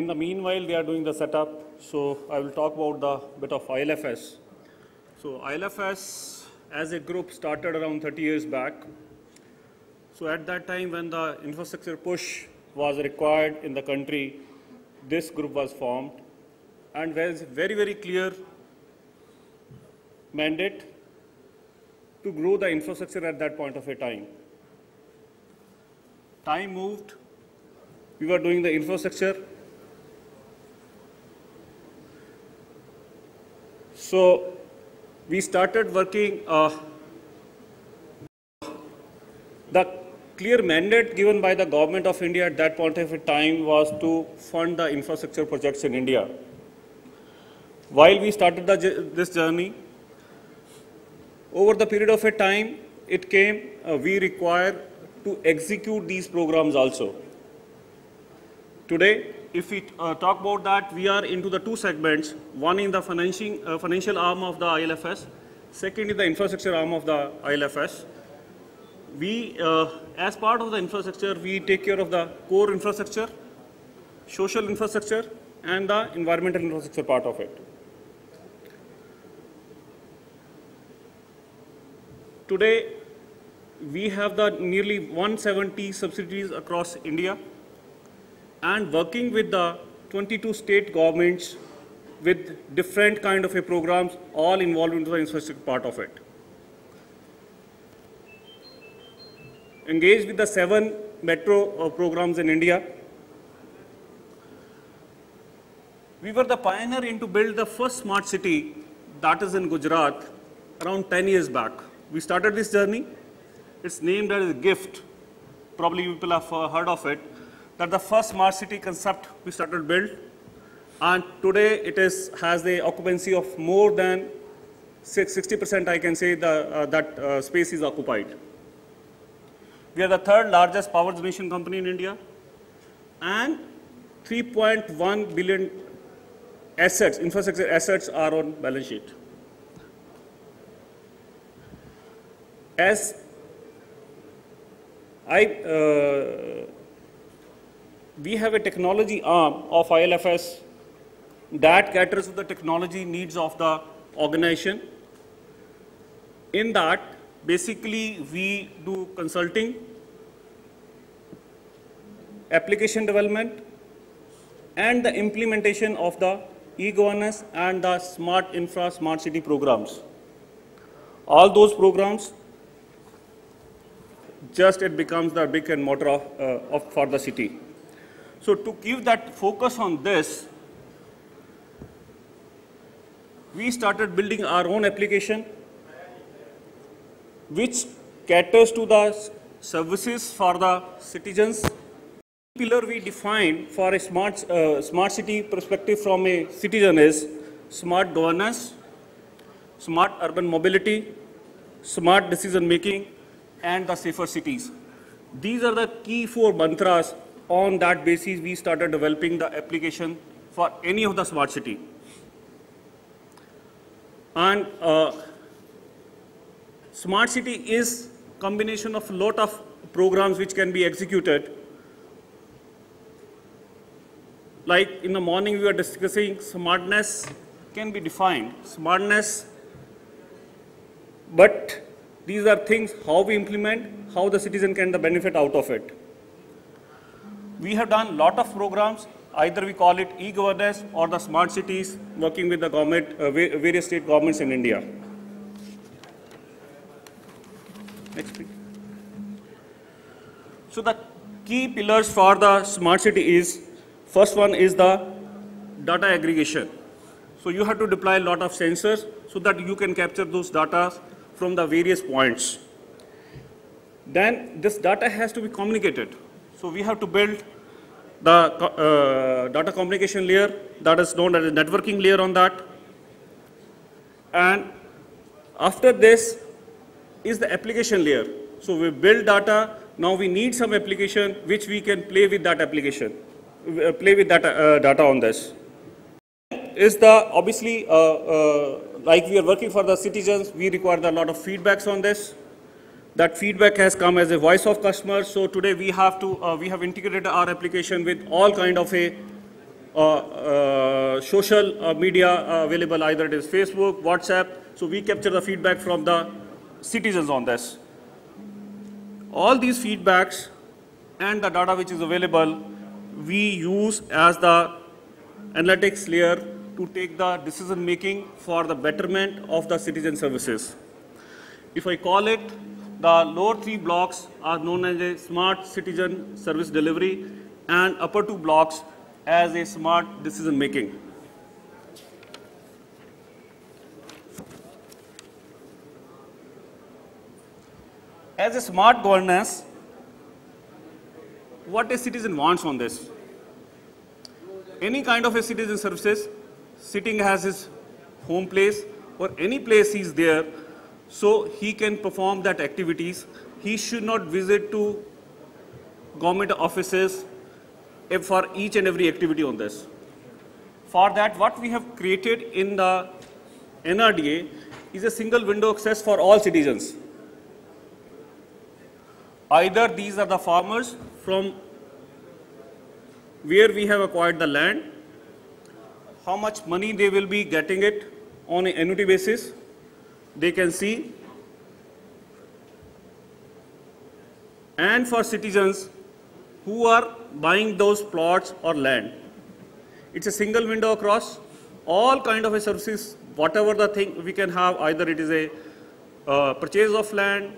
in the meanwhile, they are doing the setup. So I will talk about the bit of IL&FS. So IL&FS as a group started around 30 years back. So at that time when the infrastructure push was required in the country, this group was formed and there is very, very clear mandate to grow the infrastructure at that point of a time. Time moved, we were doing the infrastructure. So we started working, the clear mandate given by the government of India at that point of time was to fund the infrastructure projects in India. While we started this journey, over the period of a time, it came, we require to execute these programs also. Today, if we talk about that, we are into the two segments. One in the financial arm of the IL&FS, second is the infrastructure arm of the IL&FS. We, as part of the infrastructure, we take care of the core infrastructure, social infrastructure, and the environmental infrastructure part of it. Today, we have the nearly 170 subsidiaries across India and working with the 22 state governments with different kind of programs, all involved into the infrastructure part of it. Engaged with the 7 metro programs in India. We were the pioneer in to build the first smart city that is in Gujarat around 10 years back. We started this journey. It's named as a GIFT. Probably you people have heard of it. That the first smart city concept we started build. And today it has the occupancy of more than 60%, I can say, that space is occupied. We are the third largest power generation company in India. And 3.1 billion assets, infrastructure assets are on balance sheet. As we have a technology arm of IL&FS that caters to the technology needs of the organization. In that, basically, we do consulting, application development, and the implementation of the e-governance and the smart infra, smart city programs. All those programs, just it becomes the brick and mortar for the city. So to give that focus on this, we started building our own application which caters to the services for the citizens. Pillar we defined for a smart city perspective from a citizen is smart governance, smart urban mobility, smart decision making, and the safer cities. These are the key 4 mantras. On that basis, we started developing the application for any of the smart city. And smart city is combination of lot of programs which can be executed. Like in the morning, we were discussing smartness can be defined. Smartness, but these are things how we implement, how the citizen can benefit out of it. We have done a lot of programs, either we call it e-governance or the smart cities, working with the government, various state governments in India. Next, please. So the key pillars for the smart city is, first one is the data aggregation. So you have to deploy a lot of sensors so that you can capture those data from the various points. Then this data has to be communicated. So we have to build the data communication layer that is known as a networking layer on that. And after this is the application layer. So we build data, now we need some application which we can play with that application, play with that data on this. Is the obviously like we are working for the citizens, we require a lot of feedbacks on this. That feedback has come as a voice of customers. So today we have to we have integrated our application with all kind of social media available, either it is Facebook, WhatsApp. So we capture the feedback from the citizens on this. All these feedbacks and the data which is available, we use as the analytics layer to take the decision making for the betterment of the citizen services. If I call it, the lower 3 blocks are known as a smart citizen service delivery and upper 2 blocks as a smart decision making. As a smart governance, what a citizen wants on this. Any kind of a citizen services, sitting has his home place or any place he's there, so he can perform that activities. He should not visit to government offices for each and every activity on this. For that, what we have created in the NRDA is a single window access for all citizens. Either these are the farmers from where we have acquired the land, how much money they will be getting it on an annuity basis, they can see. And for citizens who are buying those plots or land, it's a single window across all kind of a services, whatever the thing we can have, either it is a purchase of land,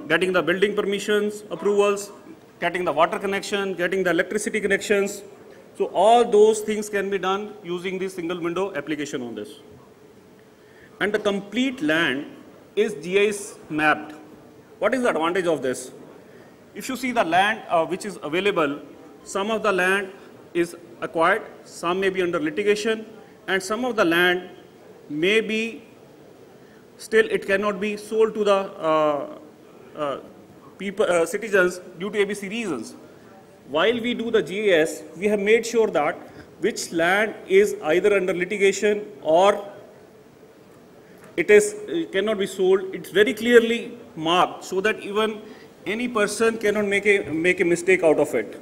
getting the building permissions, approvals, getting the water connection, getting the electricity connections. So all those things can be done using this single window application on this. And the complete land is GIS mapped. What is the advantage of this? If you see the land which is available, some of the land is acquired, some may be under litigation, and some of the land may be still it cannot be sold to the citizens due to ABC reasons. While we do the GIS, we have made sure that which land is either under litigation or it cannot be sold. It's very clearly marked so that even any person cannot make a mistake out of it.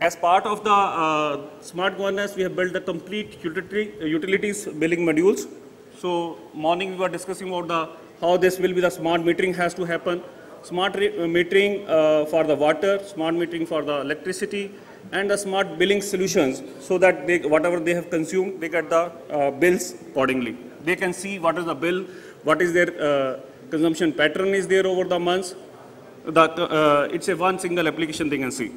As part of the smart governance, we have built the complete utilities billing modules. So morning we were discussing about how this will be the smart metering has to happen. Smart metering for the water, smart metering for the electricity, and the smart billing solutions, so that whatever they have consumed, they get the bills accordingly. They can see what is the bill, what is their consumption pattern is there over the months. It's a one single application they can see.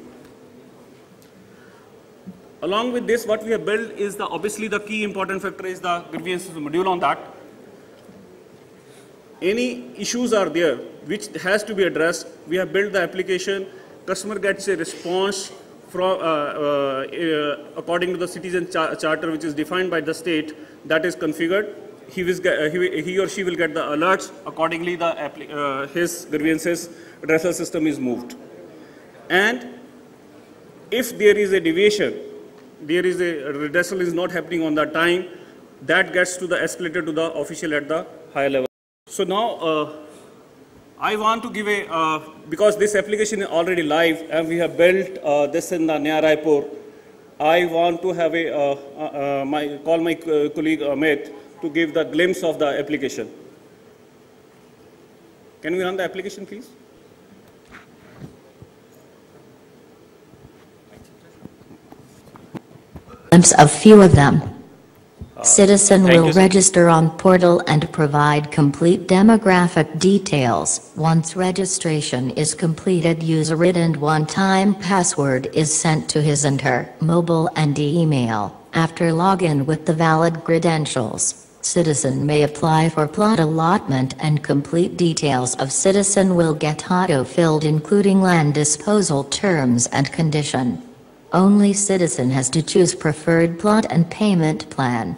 Along with this, what we have built is obviously the key important factor is the grievances module on that. Any issues are there which has to be addressed, we have built the application. Customer gets a response from according to the citizen charter which is defined by the state, that is configured. He or she will get the alerts. Accordingly, his grievances addressal system is moved. And if there is a deviation, there is a redressal is not happening on that time, that gets to the escalated to the official at the higher level. So now I want to give because this application is already live and we have built this in the Naya Raipur, I want to have call my colleague Amit to give the glimpse of the application. Can we run the application, please? Glimpse of few of them. Citizen will register on portal and provide complete demographic details. Once registration is completed, user ID and one-time password is sent to his and her mobile and email. After login with the valid credentials, citizen may apply for plot allotment and complete details of citizen will get auto-filled, including land disposal terms and condition. Only citizen has to choose preferred plot and payment plan.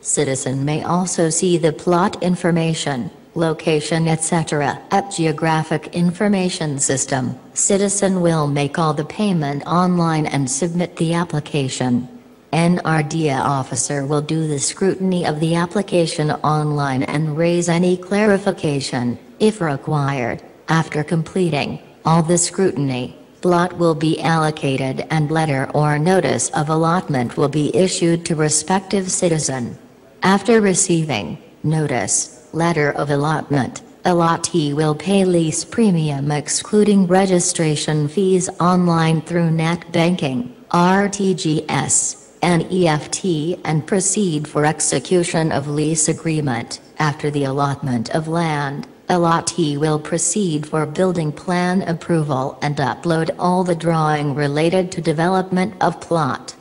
Citizen may also see the plot information, location etc. at Geographic Information System. Citizen will make all the payment online and submit the application. NRDA officer will do the scrutiny of the application online and raise any clarification, if required. After completing all the scrutiny, plot will be allocated and letter or notice of allotment will be issued to respective citizen. After receiving notice, letter of allotment, allottee will pay lease premium excluding registration fees online through net banking, RTGS, NEFT and proceed for execution of lease agreement. After the allotment of land, allottee will proceed for building plan approval and upload all the drawing related to development of plot.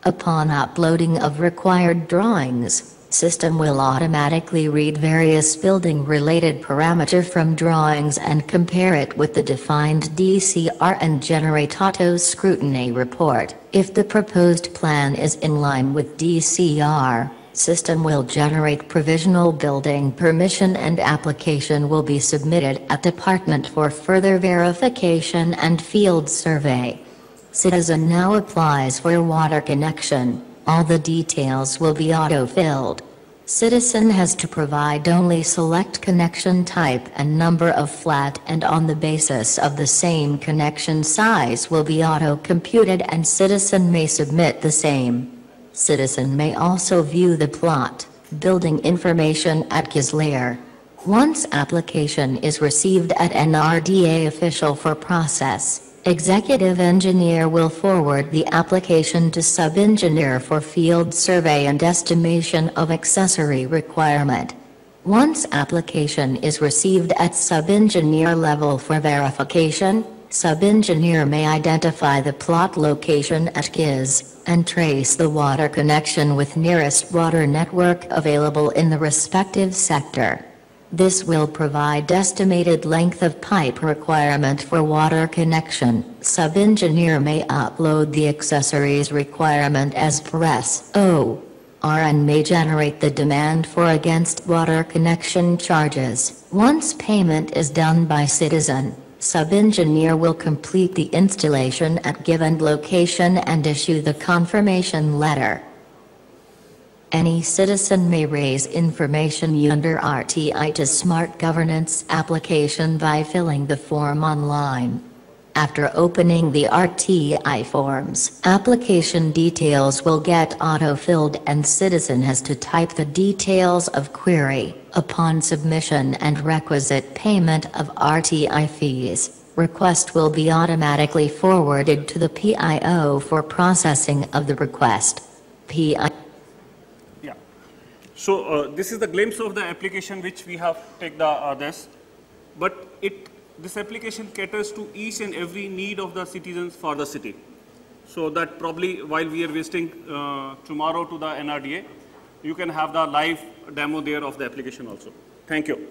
Upon uploading of required drawings, system will automatically read various building-related parameter from drawings and compare it with the defined DCR and generate auto-scrutiny report. If the proposed plan is in line with DCR, system will generate provisional building permission and application will be submitted at department for further verification and field survey. Citizen now applies for water connection. All the details will be auto-filled. Citizen has to provide only select connection type and number of flat and on the basis of the same connection size will be auto-computed and citizen may submit the same. Citizen may also view the plot, building information at GIS layer. Once application is received at NRDA official for process, executive engineer will forward the application to sub-engineer for field survey and estimation of accessory requirement. Once application is received at sub-engineer level for verification, sub-engineer may identify the plot location at GIS and trace the water connection with nearest water network available in the respective sector. This will provide estimated length of pipe requirement for water connection. Sub-engineer may upload the accessories requirement as per SOR and may generate the demand for against water connection charges. Once payment is done by citizen, sub-engineer will complete the installation at given location and issue the confirmation letter. Any citizen may raise information under RTI to Smart Governance application by filling the form online. After opening the RTI forms, application details will get auto-filled and citizen has to type the details of query. Upon submission and requisite payment of RTI fees, request will be automatically forwarded to the PIO for processing of the request. So this is the glimpse of the application which we have take the this, but this application caters to each and every need of the citizens for the city. So that probably while we are visiting tomorrow to the NRDA, you can have the live demo there of the application also. Thank you.